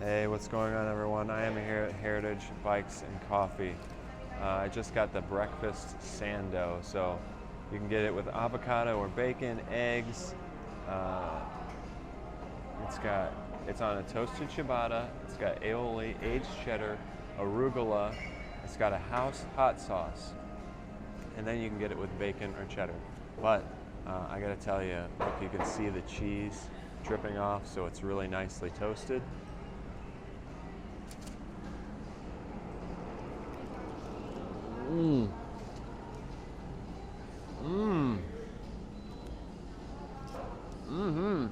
Hey, what's going on, everyone? I am here at Heritage Bikes and Coffee. I just got the breakfast sando, so you can get it with avocado or bacon, eggs. Uh, it's on a toasted ciabatta. It's got aioli, aged cheddar, arugula. It's got a house hot sauce, and then you can get it with bacon or cheddar. But I gotta tell you, look, you can see the cheese dripping off, so it's really nicely toasted. Mmm. Mmm. Mm-hmm.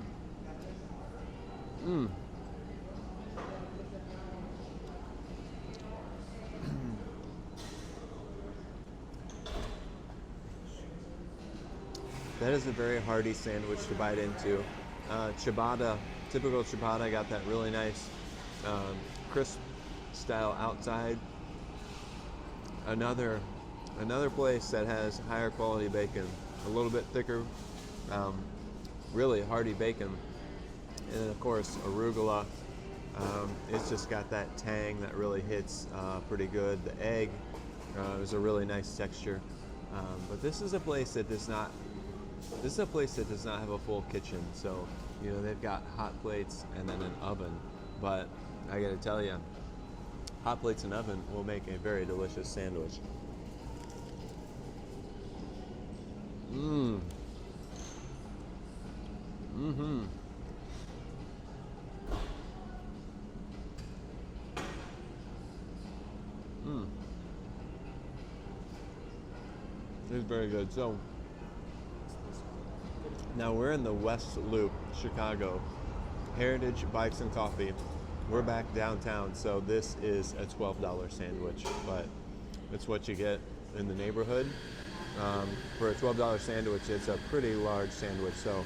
Mmm. That is a very hearty sandwich to bite into. Ciabatta, typical ciabatta, got that really nice crisp style outside. Another place that has higher quality bacon, a little bit thicker, really hearty bacon, and then of course arugula. It's just got that tang that really hits pretty good. The egg is a really nice texture, but this is a place that does not. This is a place that does not have a full kitchen, so you know they've got hot plates and then an oven. But I got to tell you, hot plates and oven will make a very delicious sandwich. Mmm. Mm-hmm. Mmm. It's very good. So now we're in the West Loop, Chicago. Heritage Bikes and Coffee. We're back downtown, so this is a $12 sandwich, but it's what you get in the neighborhood. For a $12 sandwich, it's a pretty large sandwich. So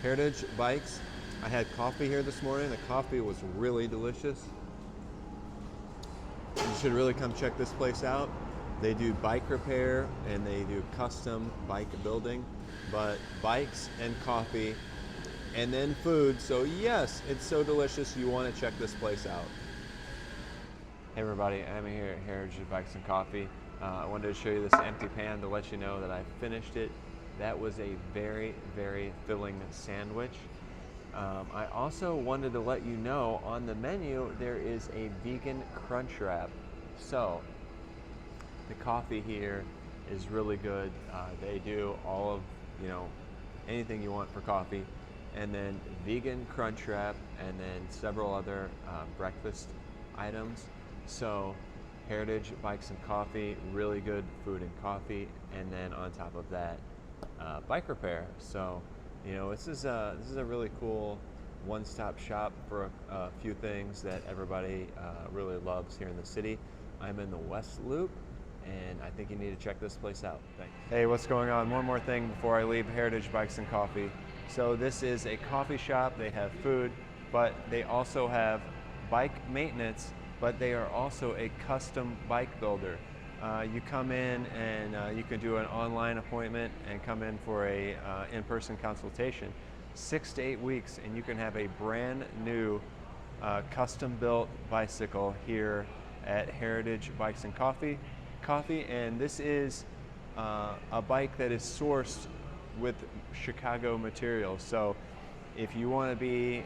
Heritage Bikes, I had coffee here this morning. The coffee was really delicious. You should really come check this place out. They do bike repair and they do custom bike building, but bikes and coffee and then food. So yes, it's so delicious. You want to check this place out. Hey everybody, I'm here at Heritage Bikes and Coffee. I wanted to show you this empty pan to let you know that I finished it. That was a very, very filling sandwich. I also wanted to let you know on the menu there is a vegan crunch wrap. So the coffee here is really good. They do all of, anything you want for coffee. And then vegan crunch wrap, and then several other breakfast items. So Heritage Bikes and Coffee, really good food and coffee, and then on top of that, bike repair. So this is a really cool one-stop shop for a few things that everybody really loves here in the city. I'm in the West Loop, and I think you need to check this place out. Thanks. Hey, what's going on? One more thing before I leave Heritage Bikes and Coffee. So this is a coffee shop. They have food, but they also have bike maintenance, but they are also a custom bike builder. You come in and you can do an online appointment and come in for a in-person consultation. 6 to 8 weeks, and you can have a brand new custom built bicycle here at Heritage Bikes and Coffee. And this is a bike that is sourced with Chicago materials. So if you want to be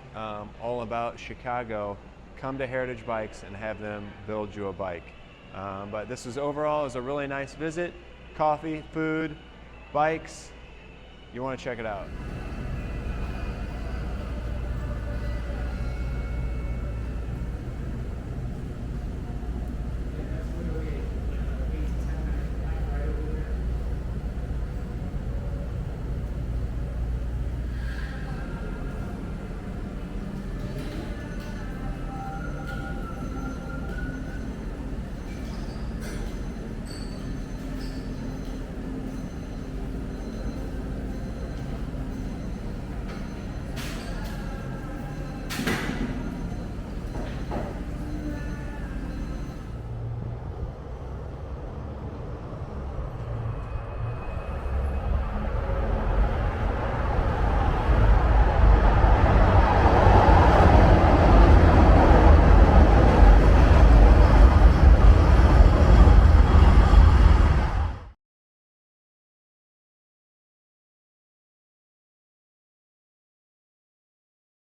all about Chicago, come to Heritage Bikes and have them build you a bike. But this was overall is a really nice visit. Coffee, food, bikes. You want to check it out.